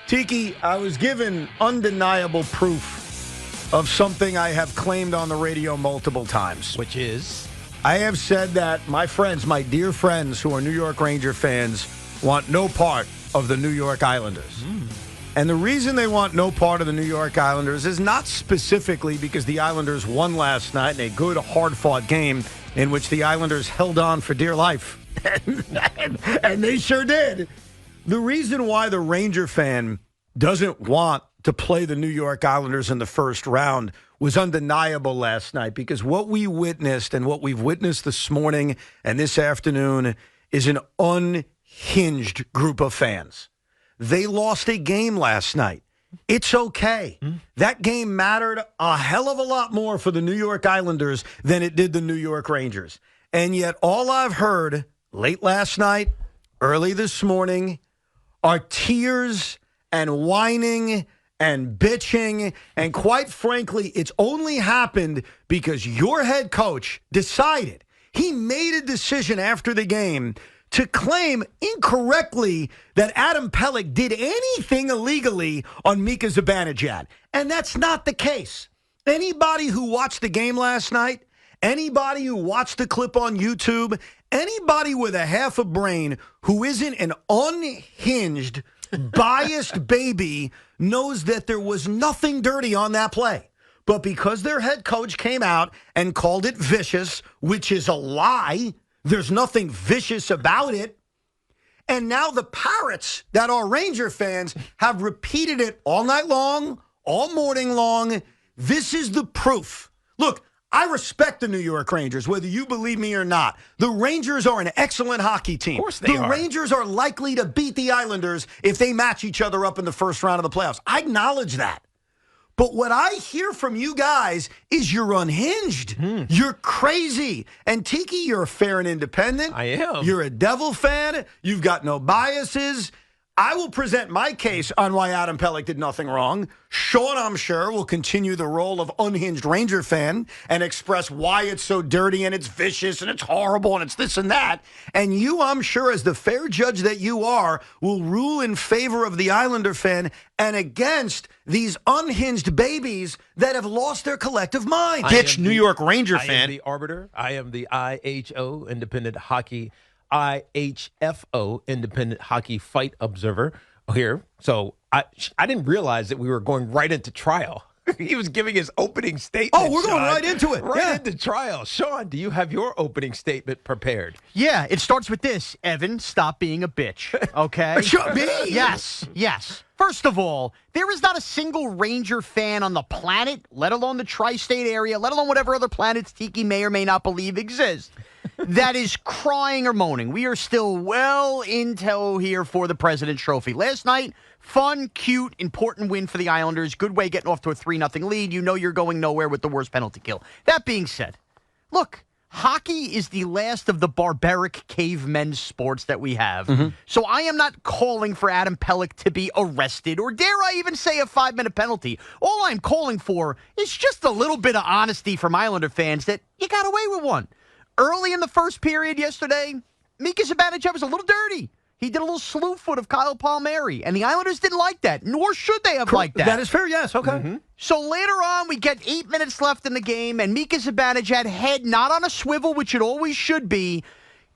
Tiki, I was given undeniable proof of something I have claimed on the radio multiple times. Which is? I have said that my friends, my dear friends who are New York Ranger fans, want no part of the New York Islanders. And the reason they want no part of the New York Islanders is not specifically because the Islanders won last night in a good, hard-fought game in which the Islanders held on for dear life. And they sure did. The reason why the Ranger fan doesn't want to play the New York Islanders in the first round was undeniable last night, because what we witnessed and what we've witnessed this morning and this afternoon is an unhinged group of fans. They lost a game last night. It's okay. That game mattered a hell of a lot more for the New York Islanders than it did the New York Rangers. And yet all I've heard late last night, early this morning, are tears and whining and bitching. And quite frankly, it's only happened because your head coach decided, he made a decision after the game to claim incorrectly that Adam Pelech did anything illegally on Mika Zibanejad. And that's not the case. Anybody who watched the game last night, anybody who watched the clip on YouTube, anybody with a half a brain who isn't an unhinged, biased baby knows that there was nothing dirty on that play. But because their head coach came out and called it vicious, which is a lie, there's nothing vicious about it. And now the parrots that are Ranger fans have repeated it all night long, all morning long. This is the proof. Look, I respect the New York Rangers, whether you believe me or not. The Rangers are an excellent hockey team. Of course they are. The Rangers are likely to beat the Islanders if they match each other up in the first round of the playoffs. I acknowledge that. But what I hear from you guys is you're unhinged. You're crazy. And Tiki, you're fair and independent. I am. You're a Devil fan. You've got no biases. I will present my case on why Adam Pelech did nothing wrong. Sean, I'm sure, will continue the role of unhinged Ranger fan and express why it's so dirty and it's vicious and it's horrible and it's this and that. And you, I'm sure, as the fair judge that you are, will rule in favor of the Islander fan and against these unhinged babies that have lost their collective mind. Ditch New York Ranger I fan. am the arbiter. I am the IHO, Independent Hockey, IHFO, Independent Hockey Fight Observer here. So I didn't realize that we were going right into trial. He was giving his opening statement. Oh, we're going Sean. right into it. Right into trial. Sean, do you have your opening statement prepared? Yeah, it starts with this. Evan, stop being a bitch, okay? Me? Yes. First of all, there is not a single Ranger fan on the planet, let alone the tri-state area, let alone whatever other planets Tiki may or may not believe exist, that is crying or moaning. We are still well in tow here for the President's Trophy. Last night, fun, cute, important win for the Islanders. Good way getting off to a 3-0 lead. You know you're going nowhere with the worst penalty kill. That being said, look, hockey is the last of the barbaric cavemen sports that we have. So I am not calling for Adam Pelech to be arrested or dare I even say a 5-minute penalty. All I'm calling for is just a little bit of honesty from Islander fans that you got away with one. Early in the first period yesterday, Mika Zibanejad was a little dirty. He did a little slew foot of Kyle Palmieri, and the Islanders didn't like that, nor should they have liked that. That is fair, yes. Okay. So later on, we get 8 minutes left in the game, and Mika Zibanejad, head not on a swivel, which it always should be,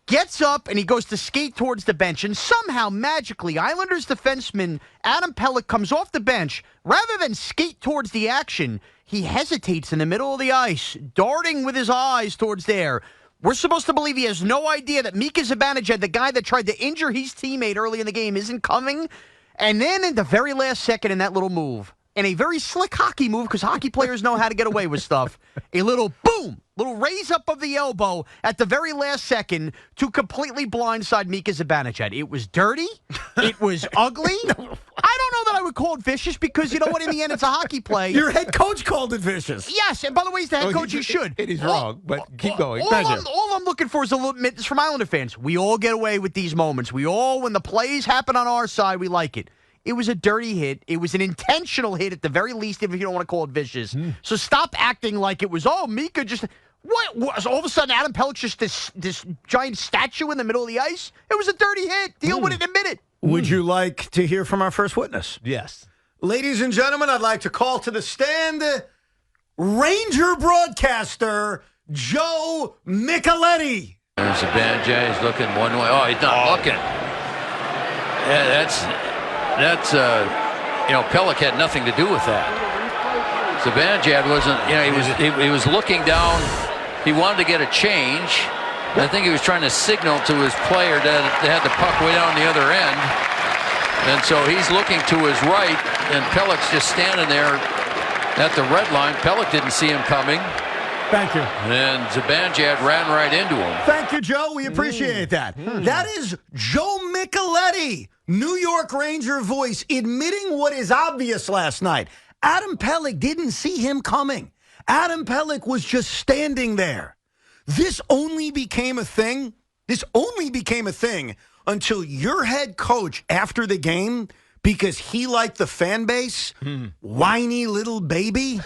gets up, and he goes to skate towards the bench, and somehow, magically, Islanders defenseman Adam Pelech comes off the bench. Rather than skate towards the action, he hesitates in the middle of the ice, darting with his eyes towards there. We're supposed to believe he has no idea that Mika Zibanejad, the guy that tried to injure his teammate early in the game, isn't coming. And then in the very last second in that little move, and a very slick hockey move, because hockey players know how to get away with stuff, a little boom, little raise up of the elbow at the very last second to completely blindside Mika Zibanejad. It was dirty. It was ugly. I don't know that I would call it vicious because, you know what, in the end, it's a hockey play. Your head coach called it vicious. Yes, and by the way, he's the head coach. You should. It is wrong, but keep going. All I'm looking for is a little bit from Islander fans. We all get away with these moments. We all, when the plays happen on our side, we like it. It was a dirty hit. It was an intentional hit at the very least, if you don't want to call it vicious. So stop acting like it was, Mika just... What? All of a sudden, Adam Pelech just this giant statue in the middle of the ice? It was a dirty hit. Deal with it and admit it. Would you like to hear from our first witness? Yes. Ladies and gentlemen, I'd like to call to the stand Ranger broadcaster Joe Micheletti. There's a bad guy. He's looking one way. Oh, he's not looking. Yeah, that's Pelech had nothing to do with that. Zibanejad wasn't. He was looking down. He wanted to get a change. I think he was trying to signal to his player that they had the puck way down the other end. And so he's looking to his right, and Pelech's just standing there at the red line. Pelech didn't see him coming. Thank you. And Zibanejad ran right into him. Thank you, Joe. We appreciate that. That is Joe Micheletti, New York Ranger voice, admitting what is obvious last night. Adam Pelech didn't see him coming. Adam Pelech was just standing there. This only became a thing. Until your head coach, after the game, because he liked the fan base, whiny little baby,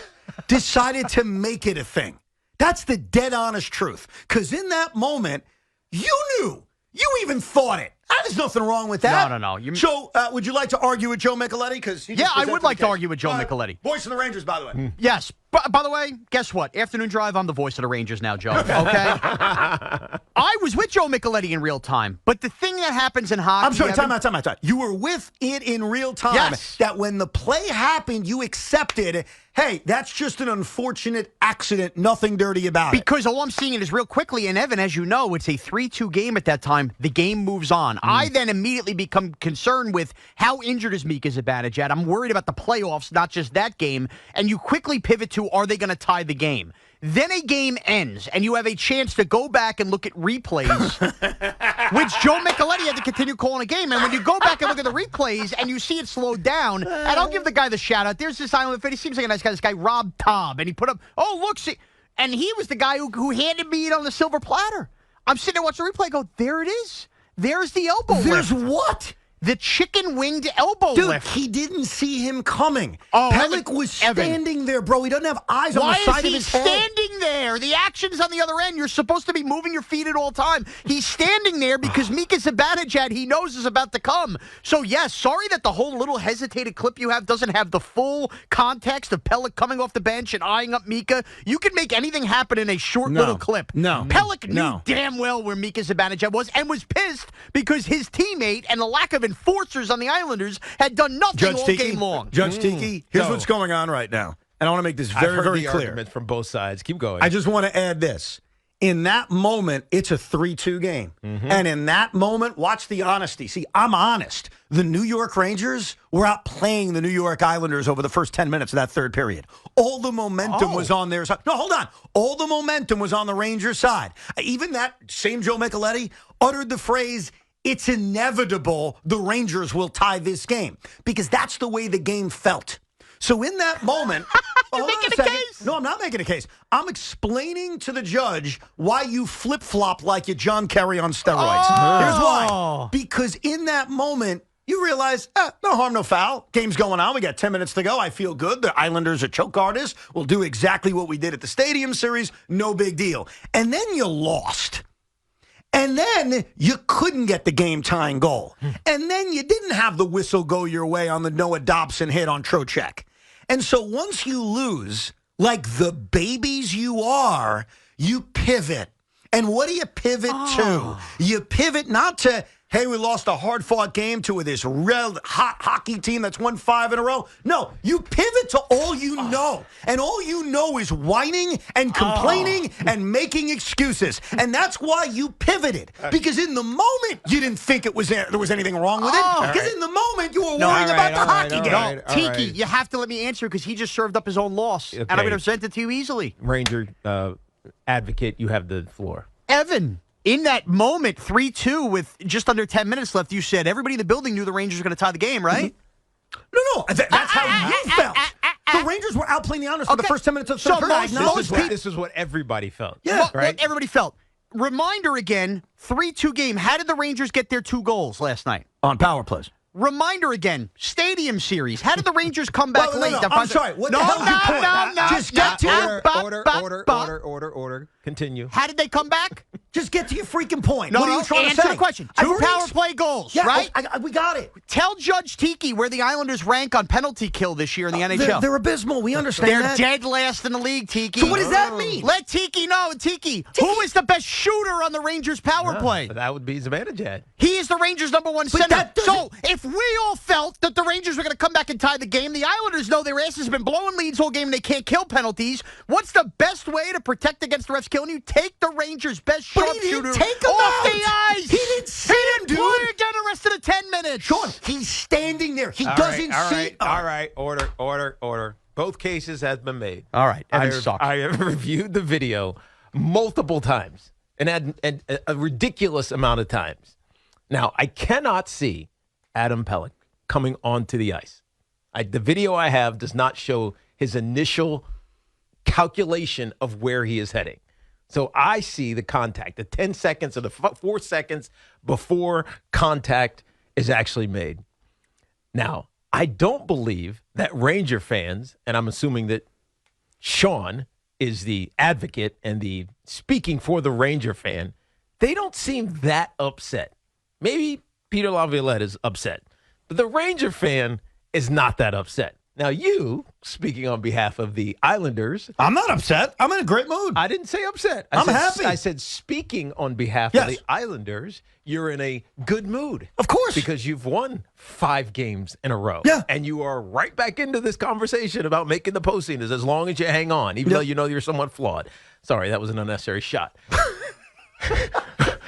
decided to make it a thing. That's the dead honest truth. Because in that moment, you knew. You even thought it. There's nothing wrong with that. No. So, would you like to argue with Joe Micheletti? Yeah, I would like to argue with Joe Micheletti. Voice of the Rangers, by the way. Yes. By the way, guess what? Afternoon drive, I'm the voice of the Rangers now, Joe. Okay? I was with Joe Micheletti in real time, but the thing that happens in hockey... I'm sorry, time out. You were with it in real time. Yes. That when the play happened, you accepted, hey, that's just an unfortunate accident, nothing dirty about it. Because all I'm seeing is real quickly, and Evan, as you know, it's a 3-2 game at that time. The game moves on. I then immediately become concerned with how injured is Mika Zibanejad. I'm worried about the playoffs, not just that game. And you quickly pivot to, are they going to tie the game? Then a game ends, and you have a chance to go back and look at replays, which Joe Micheletti had to continue calling a game. And when you go back and look at the replays and you see it slowed down, and I'll give the guy the shout-out. There's this Island fan. He seems like a nice guy. This guy, Rob Taub. And he put up, oh, look, see. And he was the guy who handed me it on the silver platter. I'm sitting there watching the replay. I go, there it is. There's the elbow lift. There's what? The chicken-winged elbow lift. He didn't see him coming. Oh, Pelech was standing there, bro. He doesn't have eyes on the side of his head. Why is he standing there? The action's on the other end. You're supposed to be moving your feet at all time. He's standing there because Mika Zibanejad, he knows, is about to come. So, yes, sorry that the whole little hesitated clip you have doesn't have the full context of Pelech coming off the bench and eyeing up Mika. You can make anything happen in a short little clip. No. Pelech knew damn well where Mika Zibanejad was and was pissed because his teammate and the lack of enforcers on the Islanders had done nothing all game long. Judge Tiki, here's what's going on right now. And I want to make this very, very clear. Arguments from both sides. Keep going. I just want to add this. In that moment, it's a 3-2 game. And in that moment, watch the honesty. See, I'm honest. The New York Rangers were out playing the New York Islanders over the first 10 minutes of that third period. All the momentum was on their side. No, hold on. All the momentum was on the Rangers' side. Even that same Joe Micheletti uttered the phrase, it's inevitable the Rangers will tie this game, because that's the way the game felt. So in that moment, You're making a case. No, I'm not making a case. I'm explaining to the judge why you flip-flop like you John Kerry on steroids. Here's why. Because in that moment, you realize, no harm, no foul. Game's going on. We got 10 minutes to go. I feel good. The Islanders are choke artists. We'll do exactly what we did at the Stadium Series. No big deal. And then you lost. And then you couldn't get the game-tying goal. And then you didn't have the whistle go your way on the Noah Dobson hit on Trocheck. And so once you lose, like the babies you are, you pivot. And what do you pivot to? You pivot not to, hey, we lost a hard-fought game to this real hot hockey team that's won 5 in a row. No, you pivot to all you know. And all you know is whining and complaining and making excuses. And that's why you pivoted. Because in the moment, you didn't think there was anything wrong with it. Because in the moment, you were worrying about the hockey game. Tiki, you have to let me answer because he just served up his own loss. Okay. And I'm going to present it to you easily. Ranger advocate, you have the floor. Evan, in that moment, 3-2 with just under 10 minutes left, you said everybody in the building knew the Rangers were going to tie the game, right? No, that's how you felt. The Rangers were outplaying the Islanders for the first 10 minutes of the third period. This is what everybody felt. Yeah, right? What everybody felt. Reminder again, 3-2 game. How did the Rangers get their 2 goals last night? On power plays. Reminder again, Stadium Series. How did the Rangers come back late? No, I'm sorry. What the hell is your point? No. Just get to Order. Continue. How did they come back? Just get to your freaking point. No, what are you trying to say? answer the question. Two power play goals, yeah, right? We got it. Tell Judge Tiki where the Islanders rank on penalty kill this year in the NHL. They're abysmal. We understand They're that. dead last in the league, Tiki. So what does that mean? Let Tiki know. Tiki, who is the best shooter on the Rangers power play? That would be Zibanejad. He is the Rangers' #1 center. So if we all felt that the Rangers were going to come back and tie the game, the Islanders know their asses have been blowing leads all game and they can't kill penalties. What's the best way to protect against the refs killing you? Take the Rangers' best sharpshooter off the ice. He didn't see him, dude. Play again the rest of the 10 minutes. Sean, he's standing there. He doesn't see. All right. Order. Both cases have been made. All right. Evan sucks. I have reviewed the video multiple times and a ridiculous amount of times. Now, I cannot see Adam Pelech coming onto the ice. The video I have does not show his initial calculation of where he is heading. So I see the contact, the 10 seconds or the 4 seconds before contact is actually made. Now, I don't believe that Ranger fans, and I'm assuming that Sean is the advocate and the speaking for the Ranger fan, they don't seem that upset. Maybe Peter Laviolette is upset, but the Ranger fan is not that upset. Now, you, speaking on behalf of the Islanders. I'm not upset. I'm in a great mood. I didn't say upset. I'm happy. I said speaking on behalf of the Islanders, you're in a good mood. Of course. Because you've won 5 games in a row. Yeah. And you are right back into this conversation about making the postseason as long as you hang on, even though you know you're somewhat flawed. Sorry, that was an unnecessary shot.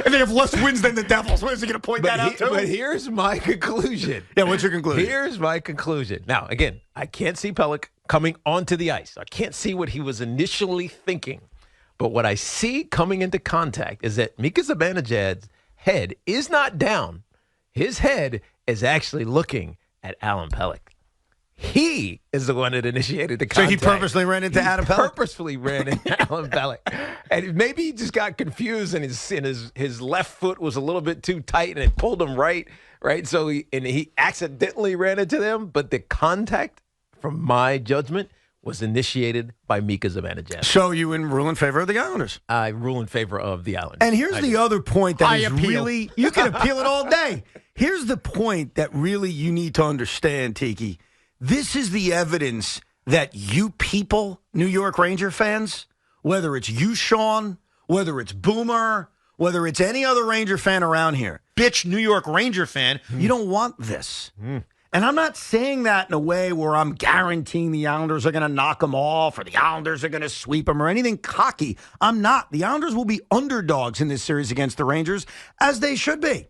And they have less wins than the Devils. Where is he going to point that out to? But here's my conclusion. Yeah, what's your conclusion? Here's my conclusion. Now, again, I can't see Pelech coming onto the ice. I can't see what he was initially thinking. But what I see coming into contact is that Mika Zibanejad's head is not down. His head is actually looking at Alan Pelech. He is the one that initiated the contact. So he purposely ran into Adam Pelech? Purposefully ran into Alan Pelech. And maybe he just got confused and his left foot was a little bit too tight and it pulled him right? So he accidentally ran into them, but the contact, from my judgment, was initiated by Mika Zibanejad. So you rule in favor of the Islanders? I rule in favor of the Islanders. And here's the other point that is appeal. really, you can appeal it all day. Here's the point that really you need to understand, Tiki. This is the evidence that you people, New York Ranger fans, whether it's you, Sean, whether it's Boomer, whether it's any other Ranger fan around here, bitch New York Ranger fan, you don't want this. And I'm not saying that in a way where I'm guaranteeing the Islanders are going to knock them off or the Islanders are going to sweep them or anything cocky. I'm not. The Islanders will be underdogs in this series against the Rangers, as they should be.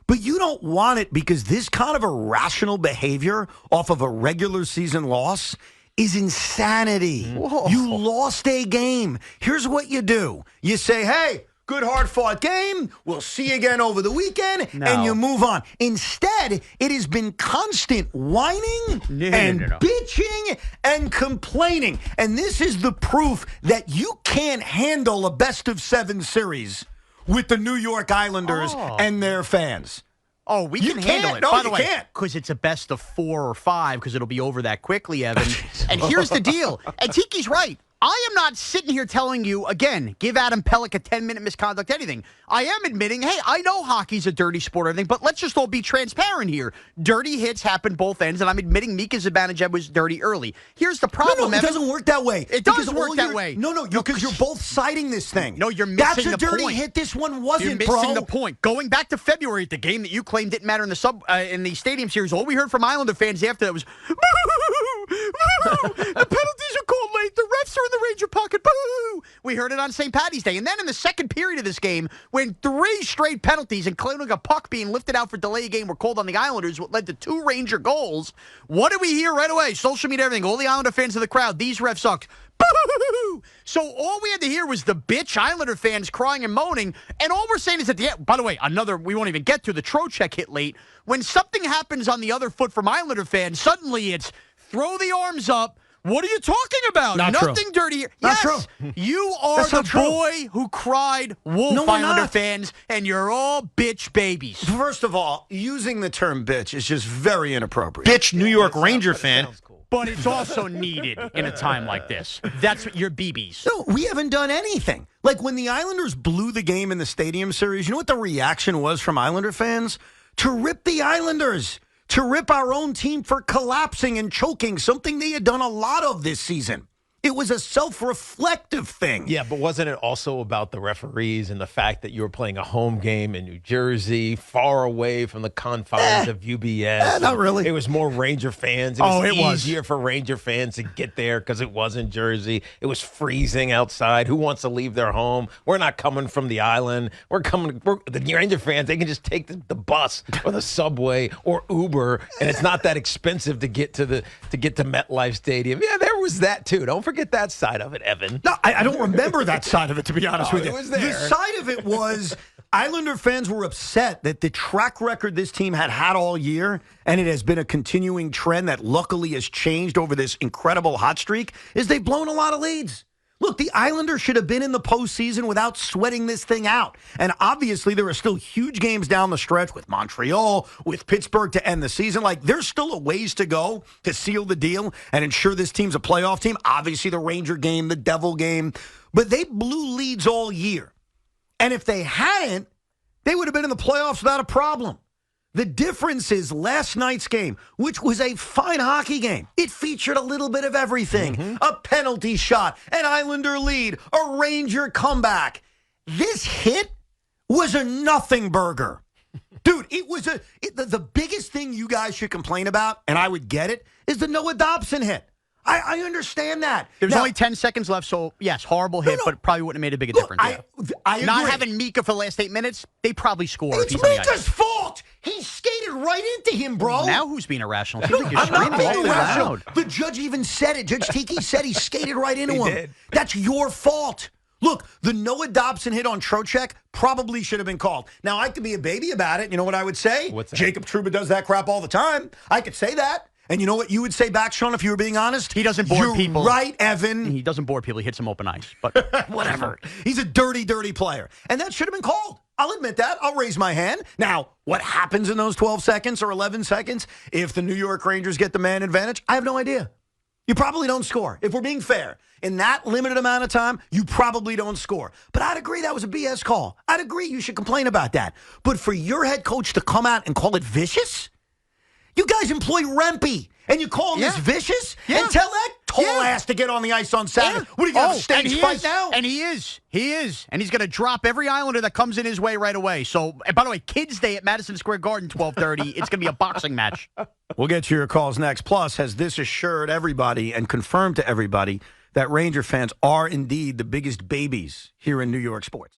But you don't want it because this kind of irrational behavior off of a regular season loss is insanity. Whoa. You lost a game. Here's what you do. You say, hey, good hard-fought game. We'll see you again over the weekend, and you move on. Instead, it has been constant whining and bitching and complaining. And this is the proof that you can't handle a best-of-7 series with the New York Islanders and their fans. Oh, we can handle it. No, By the you way, can't. because it's a best of 4 or 5, because it'll be over that quickly, Evan. And here's the deal. And Tiki's right. I am not sitting here telling you, again, give Adam Pelech a 10-minute misconduct, anything. I am admitting, hey, I know hockey's a dirty sport or anything, but let's just all be transparent here. Dirty hits happen both ends, and I'm admitting Mika Zibanejad was dirty early. Here's the problem, No, it Evan. doesn't work that way. It does work that way. No, because you're both citing this thing. No, you're missing the point. That's a dirty hit. This one wasn't, You're missing the point. Going back to February at the game that you claimed didn't matter in the Stadium Series, all we heard from Islander fans after that was, the penalties are called late. The refs are in the Ranger pocket. Boo! We heard it on St. Patty's Day. And then in the second period of this game, when 3 straight penalties, including a puck being lifted out for delay game, were called on the Islanders, what led to 2 Ranger goals, what did we hear right away? Social media, everything. All the Islander fans in the crowd, these refs sucked. Boo! So all we had to hear was the bitch Islander fans crying and moaning, and all we're saying is at the end, by the way, we won't even get to the Trocheck hit late. When something happens on the other foot from Islander fans, suddenly it's throw the arms up. What are you talking about? Nothing dirty here. Not yes, true. You are the boy who cried wolf, No, we're Islander not. fans, and you're all bitch babies. First of all, using the term bitch is just very inappropriate. Bitch New York Ranger fan. Sounds cool. but it's also needed in a time like this. That's what your BBs. No, we haven't done anything. Like when the Islanders blew the game in the Stadium Series, you know what the reaction was from Islander fans? To rip the Islanders, to rip our own team for collapsing and choking, something they had done a lot of this season. It was a self-reflective thing. Yeah, but wasn't it also about the referees and the fact that you were playing a home game in New Jersey, far away from the confines of UBS? Not really. It was more Ranger fans. It was easier for Ranger fans to get there because it was in Jersey. It was freezing outside. Who wants to leave their home? We're not coming from the island. The Ranger fans, they can just take the bus or the subway or Uber, and it's not that expensive to get to MetLife Stadium. Yeah, there was that too. Don't forget that side of it, Evan. No, I don't remember that side of it, to be honest with you. It was there. The side of it was Islander fans were upset that the track record this team had all year, and it has been a continuing trend that luckily has changed over this incredible hot streak, is they've blown a lot of leads. Look, the Islanders should have been in the postseason without sweating this thing out. And obviously, there are still huge games down the stretch with Montreal, with Pittsburgh to end the season. Like, there's still a ways to go to seal the deal and ensure this team's a playoff team. Obviously, the Ranger game, the Devil game. But they blew leads all year. And if they hadn't, they would have been in the playoffs without a problem. The difference is last night's game, which was a fine hockey game. It featured a little bit of everything. A penalty shot, an Islander lead, a Ranger comeback. This hit was a nothing burger. Dude, it was the biggest thing you guys should complain about, and I would get it, is the Noah Dobson hit. I understand that. There's only 10 seconds left, so yes, horrible hit, but it probably wouldn't have made a big difference. I agree. Not having Mika for the last 8 minutes, they probably score. It's Mika's fault. He skated right into him, bro. Now who's being irrational? No, Like you're I'm not screaming being all irrational. loud. The judge even said it. Judge Tiki said he skated right into him. did. That's your fault. Look, the Noah Dobson hit on Trocheck probably should have been called. Now, I could be a baby about it. You know what I would say? What's that? Jacob Trouba does that crap all the time. I could say that. And you know what you would say back, Sean, if you were being honest? He doesn't board people. You're right, Evan. He doesn't board people. He hits them open ice. But Whatever. He's a dirty, dirty player. And that should have been called. I'll admit that. I'll raise my hand. Now, what happens in those 12 seconds or 11 seconds if the New York Rangers get the man advantage? I have no idea. You probably don't score. If we're being fair, in that limited amount of time, you probably don't score. But I'd agree that was a BS call. I'd agree you should complain about that. But for your head coach to come out and call it vicious? You guys employ Rempe, and you call him this vicious? Yeah. And tell that tall ass to get on the ice on Saturday. What, are you going to have a stage fight now? And he is. He is. And he's going to drop every Islander that comes in his way right away. So, and by the way, Kids Day at Madison Square Garden, 12:30. It's going to be a boxing match. We'll get to your calls next. Plus, has this assured everybody and confirmed to everybody that Ranger fans are indeed the biggest babies here in New York sports?